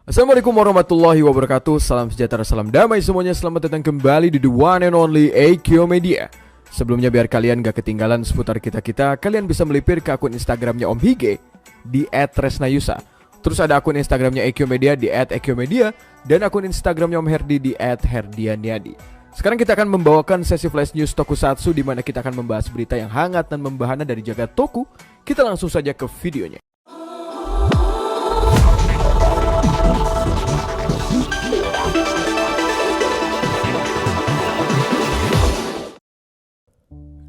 Assalamualaikum warahmatullahi wabarakatuh. Salam sejahtera, salam damai semuanya. Selamat datang kembali di The One and Only AQ Media. Sebelumnya biar kalian gak ketinggalan seputar kita-kita, kalian bisa melipir ke akun Instagramnya Om Hige di @resnayusa. Terus ada akun Instagramnya AQ Media di @AQmedia dan akun Instagramnya Om Herdi di @herdianiadi. Sekarang kita akan membawakan sesi flash news Tokusatsu di mana kita akan membahas berita yang hangat dan membahana dari jagat Toku. Kita langsung saja ke videonya.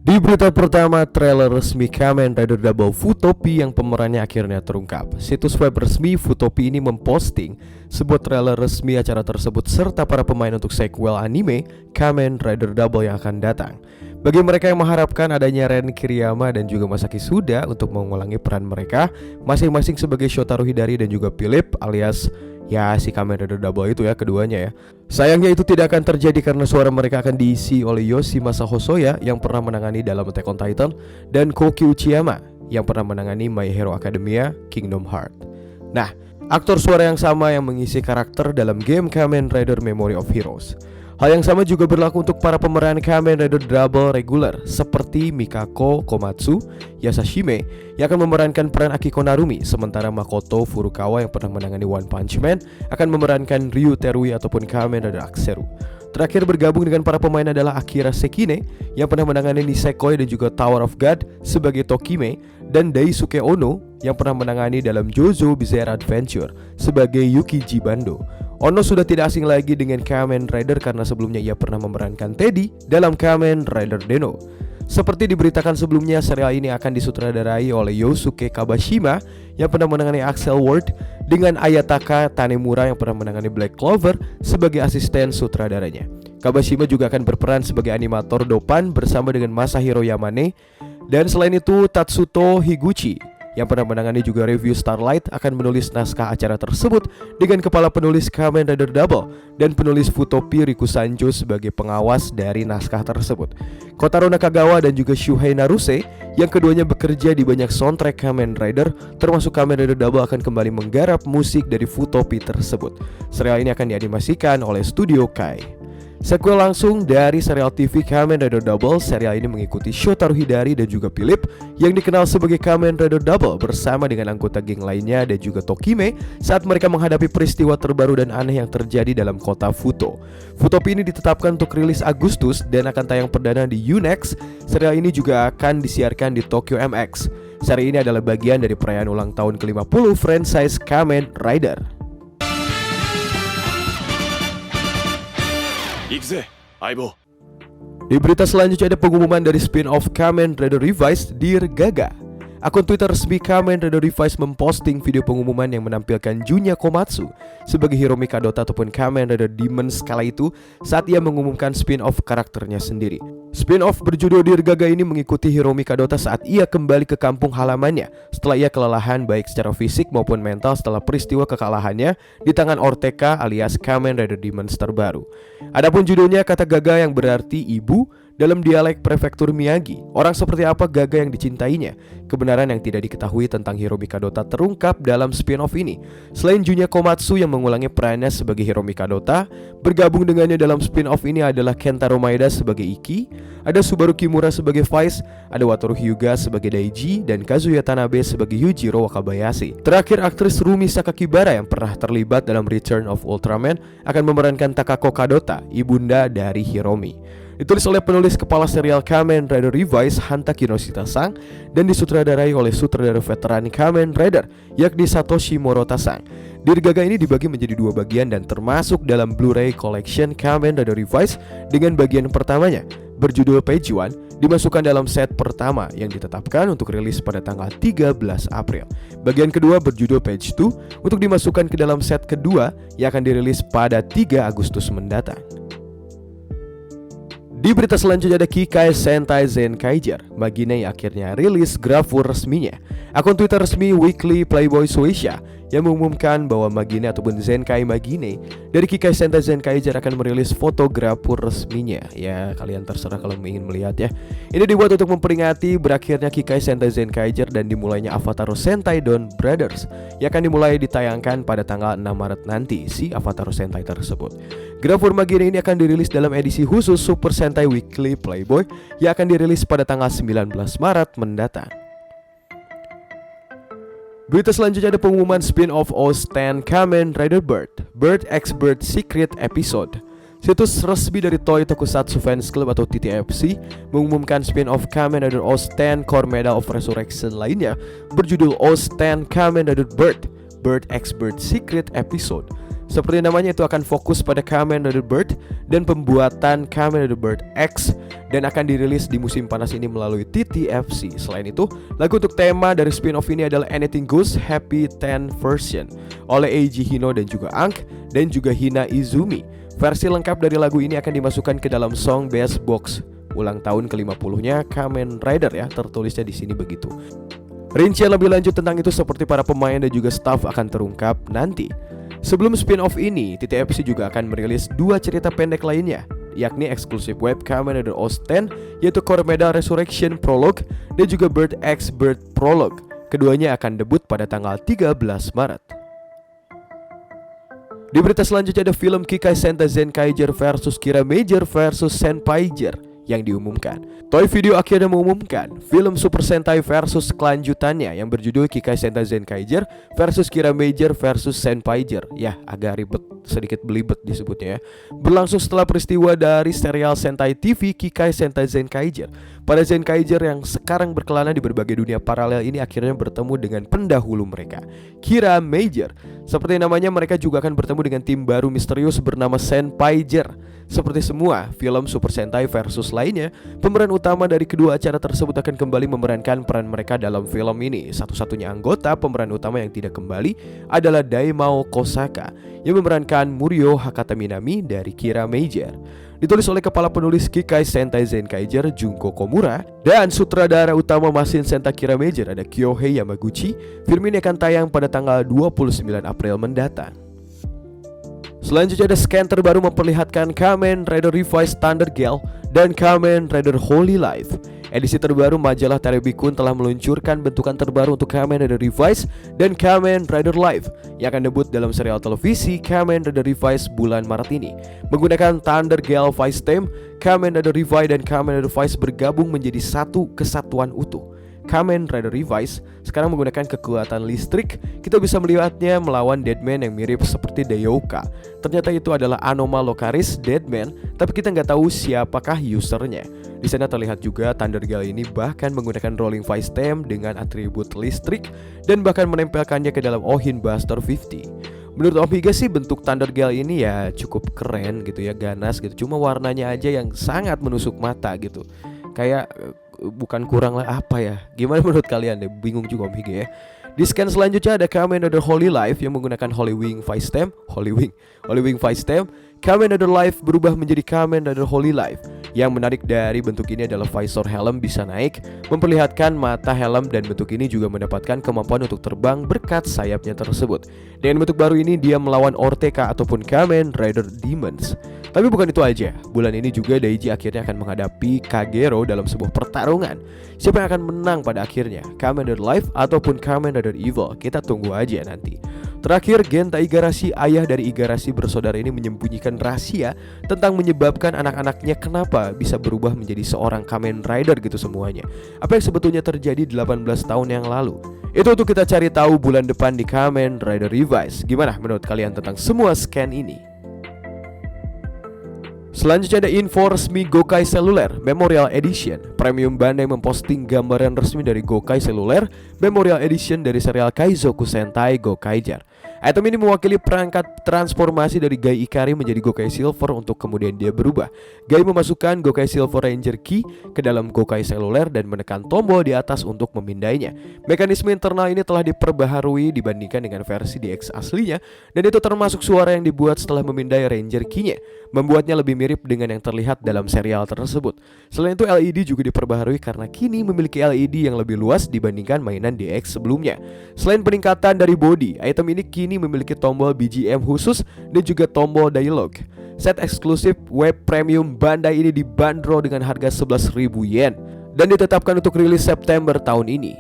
Di berita pertama, trailer resmi Kamen Rider Double Futopi yang pemerannya akhirnya terungkap. Situs web resmi Futopi ini memposting sebuah trailer resmi acara tersebut serta para pemain untuk sequel anime Kamen Rider Double yang akan datang. Bagi mereka yang mengharapkan adanya Ren Kiriyama dan juga Masaki Suda untuk mengulangi peran mereka masing-masing sebagai Shotaro Hidari dan juga Philip alias ya si Kamen Rider Double itu ya, keduanya ya. Sayangnya itu tidak akan terjadi karena suara mereka akan diisi oleh Yoshimasa Hosoya yang pernah menangani dalam Attack on Titan dan Koki Uchiyama yang pernah menangani My Hero Academia Kingdom Hearts. Nah, aktor suara yang sama yang mengisi karakter dalam game Kamen Rider Memory of Heroes. Hal yang sama juga berlaku untuk para pemeran Kamen Rider Double regular seperti Mikako Komatsu Yasashime yang akan memerankan peran Akiko Narumi, sementara Makoto Furukawa yang pernah menangani One Punch Man akan memerankan Ryu Terui ataupun Kamen Rider Akeru. Terakhir bergabung dengan para pemain adalah Akira Sekine yang pernah menangani Nisekoi dan juga Tower of God sebagai Tokime, dan Daisuke Ono yang pernah menangani dalam JoJo Bizarre Adventure sebagai Yukiji Bando. Ono sudah tidak asing lagi dengan Kamen Rider karena sebelumnya ia pernah memerankan Teddy dalam Kamen Rider Deno. Seperti diberitakan sebelumnya, serial ini akan disutradarai oleh Yosuke Kabashima yang pernah menangani Axel World dengan Ayataka Tanemura yang pernah menangani Black Clover sebagai asisten sutradaranya. Kabashima juga akan berperan sebagai animator Dopan bersama dengan Masahiro Yamane. Dan selain itu, Tatsuto Higuchi yang pernah menangani juga review Starlight akan menulis naskah acara tersebut dengan kepala penulis Kamen Rider Double dan penulis Futopi Riku Sanjo sebagai pengawas dari naskah tersebut. Kotaro Nakagawa dan juga Shuhei Naruse yang keduanya bekerja di banyak soundtrack Kamen Rider termasuk Kamen Rider Double akan kembali menggarap musik dari Futopi tersebut. Serial ini akan dianimasikan oleh Studio Kai. Sequel langsung dari serial TV Kamen Rider Double, serial ini mengikuti Shotaro Hidari dan juga Philip yang dikenal sebagai Kamen Rider Double bersama dengan anggota geng lainnya dan juga Tokime saat mereka menghadapi peristiwa terbaru dan aneh yang terjadi dalam kota Futo. Futopi ini ditetapkan untuk rilis Agustus dan akan tayang perdana di Unext. Serial ini juga akan disiarkan di Tokyo MX. Seri ini adalah bagian dari perayaan ulang tahun ke-50 franchise Kamen Rider. Di berita selanjutnya ada pengumuman dari spin-off Kamen Rider Revised, Dear Gaga. Akun Twitter resmi Kamen Rider Revised memposting video pengumuman yang menampilkan Junya Komatsu sebagai Hiromi Kadota ataupun Kamen Rider Demons kala itu saat ia mengumumkan spin-off karakternya sendiri. Spin-off berjudul Dear Gaga ini mengikuti Hiromi Kadota saat ia kembali ke kampung halamannya setelah ia kelelahan baik secara fisik maupun mental setelah peristiwa kekalahannya di tangan Orteka alias Kamen Rider Demons terbaru. Adapun judulnya kata Gaga yang berarti ibu dalam dialek prefektur Miyagi. Orang seperti apa Gaga yang dicintainya? Kebenaran yang tidak diketahui tentang Hiromi Kadota terungkap dalam spin-off ini. Selain Junya Komatsu yang mengulangi perannya sebagai Hiromi Kadota, bergabung dengannya dalam spin-off ini adalah Kentaro Maeda sebagai Iki, ada Subaru Kimura sebagai Vice, ada Wataru Hyuga sebagai Daiji, dan Kazuya Tanabe sebagai Yujiro Wakabayashi. Terakhir, aktris Rumi Sakakibara yang pernah terlibat dalam Return of Ultraman akan memerankan Takako Kadota, ibunda dari Hiromi. Ditulis oleh penulis kepala serial Kamen Rider Revised Hanta Kinoshita-sang dan disutradarai oleh sutradara veteran Kamen Rider yakni Satoshi Morita-sang. Dear Gaga ini dibagi menjadi dua bagian dan termasuk dalam Blu-ray Collection Kamen Rider Revised dengan bagian pertamanya berjudul Page 1 dimasukkan dalam set pertama yang ditetapkan untuk rilis pada tanggal 13 April. Bagian kedua berjudul Page 2 untuk dimasukkan ke dalam set kedua yang akan dirilis pada 3 Agustus mendatang. Di berita selanjutnya ada Kikai Sentai Zenkaiger. Magine akhirnya rilis grafur resminya. Akun Twitter resmi Weekly Playboy Suisha yang mengumumkan bahwa Magine ataupun Zenkai Magine dari Kikai Sentai Zenkaiger akan merilis fotografur resminya. Ya, kalian terserah kalau ingin melihat ya. Ini dibuat untuk memperingati berakhirnya Kikai Sentai Zenkaiger dan dimulainya Avatar Sentai Dawn Brothers yang akan dimulai ditayangkan pada tanggal 6 Maret nanti si Avatar Sentai tersebut. Grafur Magine ini akan dirilis dalam edisi khusus Super Sentai Weekly Playboy yang akan dirilis pada tanggal 19 Maret mendatang. Berita selanjutnya ada pengumuman spin-off OST Kamen Rider Bird x Bird Secret Episode. Situs resmi dari Toei Tokusatsu Fans Club atau TTFC mengumumkan spin-off Kamen Rider OST Core Medal of Resurrection lainnya berjudul OST Kamen Rider Bird x Bird Secret Episode. Seperti namanya, itu akan fokus pada Kamen Rider Bird dan pembuatan Kamen Rider Bird X dan akan dirilis di musim panas ini melalui TTFC. Selain itu, lagu untuk tema dari spin-off ini adalah Anything Goes Happy 10 Version oleh Eiji Hino dan juga Ank dan juga Hina Izumi. Versi lengkap dari lagu ini akan dimasukkan ke dalam Song Best Box ulang tahun ke-50-nya Kamen Rider ya, tertulisnya di sini begitu. Rincian lebih lanjut tentang itu seperti para pemain dan juga staff akan terungkap nanti. Sebelum spin-off ini, TTFC juga akan merilis 2 cerita pendek lainnya, yakni eksklusif web Kamen Rider OST, yaitu Core Medal Resurrection Prologue dan juga Bird x Bird Prologue. Keduanya akan debut pada tanggal 13 Maret. Di berita selanjutnya ada film Kikai Sentai Zenkaiger versus Kira Major versus Senpaiger yang diumumkan. Toei Video akhirnya mengumumkan film Super Sentai versus kelanjutannya yang berjudul Kikai Sentai Zenkaiger versus Kira Major versus Senpaiger. Ya, agak ribet, sedikit belibet disebutnya ya. Berlangsung setelah peristiwa dari serial Sentai TV Kikai Sentai Zenkaiger. Pada Zenkaiger yang sekarang berkelana di berbagai dunia paralel ini akhirnya bertemu dengan pendahulu mereka, Kira Major. Seperti namanya, mereka juga akan bertemu dengan tim baru misterius bernama Senpaiger. Seperti semua film Super Sentai versus lainnya, pemeran utama dari kedua acara tersebut akan kembali memerankan peran mereka dalam film ini. Satu-satunya anggota pemeran utama yang tidak kembali adalah Daimao Kosaka yang memerankan Murio Hakata Minami dari Kira Major. Ditulis oleh kepala penulis Kikai Sentai Zenkaiger Junko Komura dan sutradara utama Masin Sentai Kira Major ada Kyohei Yamaguchi. Film ini akan tayang pada tanggal 29 April mendatang. Selanjutnya ada scan terbaru memperlihatkan Kamen Rider Revised Thunder Gale dan Kamen Rider Holy Life. Edisi terbaru majalah Terebikun telah meluncurkan bentukan terbaru untuk Kamen Rider Revised dan Kamen Rider Life yang akan debut dalam serial televisi Kamen Rider Revised bulan Maret ini. Menggunakan Thunder Gale Vice Theme, Kamen Rider Revised dan Kamen Rider Vice bergabung menjadi satu kesatuan utuh. Kamen Rider Revised sekarang menggunakan kekuatan listrik. Kita bisa melihatnya melawan Deadman yang mirip seperti Dayoka. Ternyata itu adalah Anomalocaris Deadman, tapi kita nggak tahu siapakah usernya. Di sana terlihat juga Thunder Gale ini bahkan menggunakan Rolling Vice Theme dengan atribut listrik dan bahkan menempelkannya ke dalam Ohin Buster 50. Menurut Om Higa sih bentuk Thunder Gale ini ya cukup keren gitu ya, ganas gitu. Cuma warnanya aja yang sangat menusuk mata gitu. Kayak bukan kurang lah apa ya. Gimana menurut kalian deh? Bingung juga Om Higa ya. Di scan selanjutnya ada Kamen Rider Holy Life yang menggunakan Holy Wing Vice Theme. Holy Wing Vice Theme. Kamen Rider Life berubah menjadi Kamen Rider Holy Life. Yang menarik dari bentuk ini adalah visor helm bisa naik, memperlihatkan mata helm, dan bentuk ini juga mendapatkan kemampuan untuk terbang berkat sayapnya tersebut. Dengan bentuk baru ini dia melawan Orteka ataupun Kamen Rider Demons. Tapi bukan itu aja, bulan ini juga Daiji akhirnya akan menghadapi Kagero dalam sebuah pertarungan. Siapa yang akan menang pada akhirnya, Kamen Rider Life ataupun Kamen Rider Evil? Kita tunggu aja nanti. Terakhir, Genta Igarashi, ayah dari Igarashi bersaudara ini menyembunyikan rahasia tentang menyebabkan anak-anaknya kenapa bisa berubah menjadi seorang Kamen Rider gitu semuanya. Apa yang sebetulnya terjadi 18 tahun yang lalu? Itu untuk kita cari tahu bulan depan di Kamen Rider Revised. Gimana menurut kalian tentang semua scan ini? Selanjutnya ada info resmi Gokai Cellular Memorial Edition. Premium Bandai memposting gambaran resmi dari Gokai Cellular Memorial Edition dari serial Kaizoku Sentai Gokaiger. Item ini mewakili perangkat transformasi dari Guy Ikari menjadi Gokai Silver untuk kemudian dia berubah. Guy memasukkan Gokai Silver Ranger Key ke dalam Gokai seluler dan menekan tombol di atas untuk memindainya. Mekanisme internal ini telah diperbaharui dibandingkan dengan versi DX aslinya, dan itu termasuk suara yang dibuat setelah memindai Ranger Key-nya, membuatnya lebih mirip dengan yang terlihat dalam serial tersebut. Selain itu, LED juga diperbaharui karena kini memiliki LED yang lebih luas dibandingkan mainan DX sebelumnya. Selain peningkatan dari body, item ini kini memiliki tombol BGM khusus dan juga tombol dialog. Set eksklusif web premium Bandai ini dibanderol dengan harga 11.000 yen dan ditetapkan untuk rilis September tahun ini.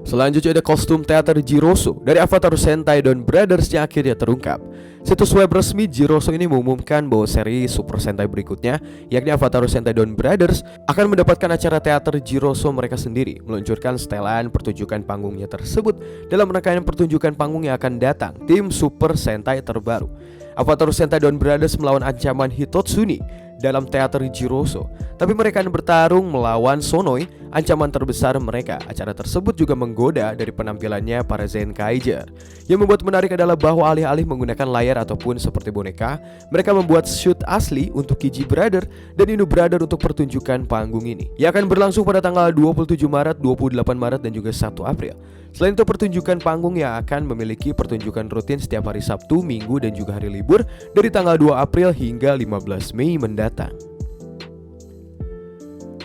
Selanjutnya ada kostum teater Jiroso dari Avatar Sentai Don Brothers yang akhirnya terungkap. Situs web resmi Jiroso ini mengumumkan bahwa seri Super Sentai berikutnya, yakni Avatar Sentai Don Brothers, akan mendapatkan acara teater Jiroso mereka sendiri, meluncurkan setelan pertunjukan panggungnya tersebut dalam rangkaian pertunjukan panggung yang akan datang tim Super Sentai terbaru. Avatar Sentai Don Brothers melawan ancaman Hitotsuni dalam teater Jiroso, tapi mereka akan bertarung melawan Sonoi, ancaman terbesar mereka. Acara tersebut juga menggoda dari penampilannya para Zenkaiger. Yang membuat menarik adalah bahwa alih-alih menggunakan layar ataupun seperti boneka, mereka membuat shoot asli untuk Kiji Brother dan Inu Brother untuk pertunjukan panggung ini, yang akan berlangsung pada tanggal 27 Maret, 28 Maret, dan juga 1 April. Selain itu, pertunjukan panggung yang akan memiliki pertunjukan rutin setiap hari Sabtu, Minggu, dan juga hari libur dari tanggal 2 April hingga 15 Mei mendatang.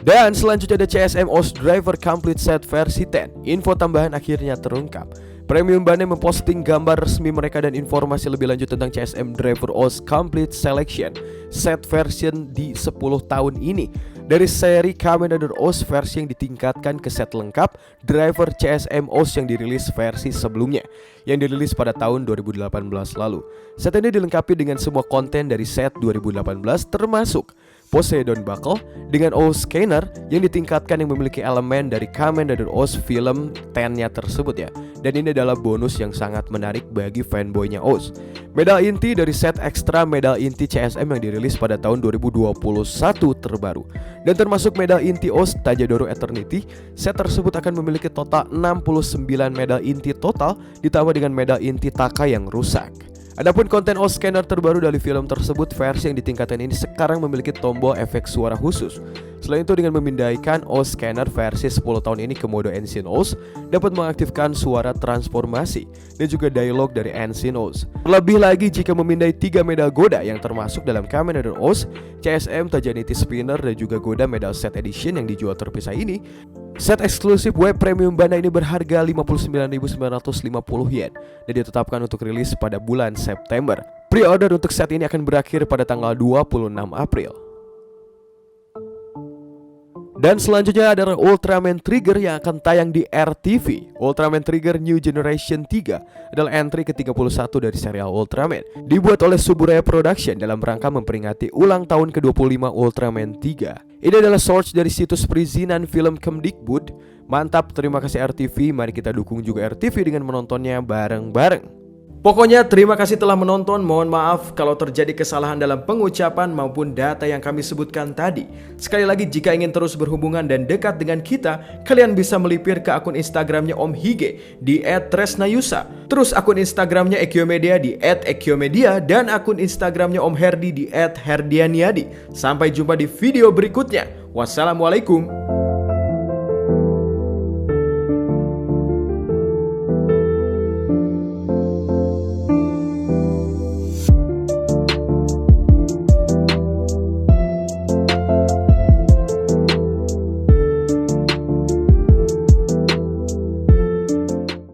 Dan selanjutnya ada CSM OS Driver Complete Set versi 10. Info tambahan akhirnya terungkap. Premium Bandai memposting gambar resmi mereka dan informasi lebih lanjut tentang CSM Driver OS Complete Selection Set version di 10 tahun ini. Dari seri Kamen Rider OS versi yang ditingkatkan ke set lengkap driver CSM OS yang dirilis versi sebelumnya, yang dirilis pada tahun 2018 lalu. Set ini dilengkapi dengan semua konten dari set 2018 termasuk Poseidon Buckle dengan OS Scanner yang ditingkatkan yang memiliki elemen dari Kamen Rider OS film 10-nya tersebut ya. Dan ini adalah bonus yang sangat menarik bagi fanboynya OS. Medal inti dari set ekstra medal inti CSM yang dirilis pada tahun 2021 terbaru. Dan termasuk medal inti OS Tajadoro Eternity, set tersebut akan memiliki total 69 medal inti total ditambah dengan medal inti Taka yang rusak. Adapun konten OS Scanner terbaru dari film tersebut, versi yang ditingkatkan ini sekarang memiliki tombol efek suara khusus. Selain itu, dengan memindaikan OS Scanner versi 10 tahun ini ke mode Ancient OS, dapat mengaktifkan suara transformasi dan juga dialog dari Ancient OS. Terlebih lagi jika memindai 3 medal Goda yang termasuk dalam Kamen Rider OS, CSM Tajaniti Spinner dan juga Goda Medal Set Edition yang dijual terpisah ini, set eksklusif web premium Bandai ini berharga 59.950 yen dan ditetapkan untuk rilis pada bulan September. Pre-order untuk set ini akan berakhir pada tanggal 26 April. Dan selanjutnya adalah Ultraman Trigger yang akan tayang di RTV. Ultraman Trigger New Generation 3 adalah entry ke-31 dari serial Ultraman, dibuat oleh Suburaya Production dalam rangka memperingati ulang tahun ke-25 Ultraman 3. Ini adalah source dari situs perizinan film Kemdikbud. Mantap, terima kasih RTV. Mari kita dukung juga RTV dengan menontonnya bareng-bareng. Pokoknya terima kasih telah menonton. Mohon maaf kalau terjadi kesalahan dalam pengucapan maupun data yang kami sebutkan tadi. Sekali lagi, jika ingin terus berhubungan dan dekat dengan kita, kalian bisa melipir ke akun Instagramnya Om Hige di @tresnayusa. Terus akun Instagramnya Ekyomedia di @ekyomedia dan akun Instagramnya Om Herdi di @herdianiadi. Sampai jumpa di video berikutnya. Wassalamualaikum.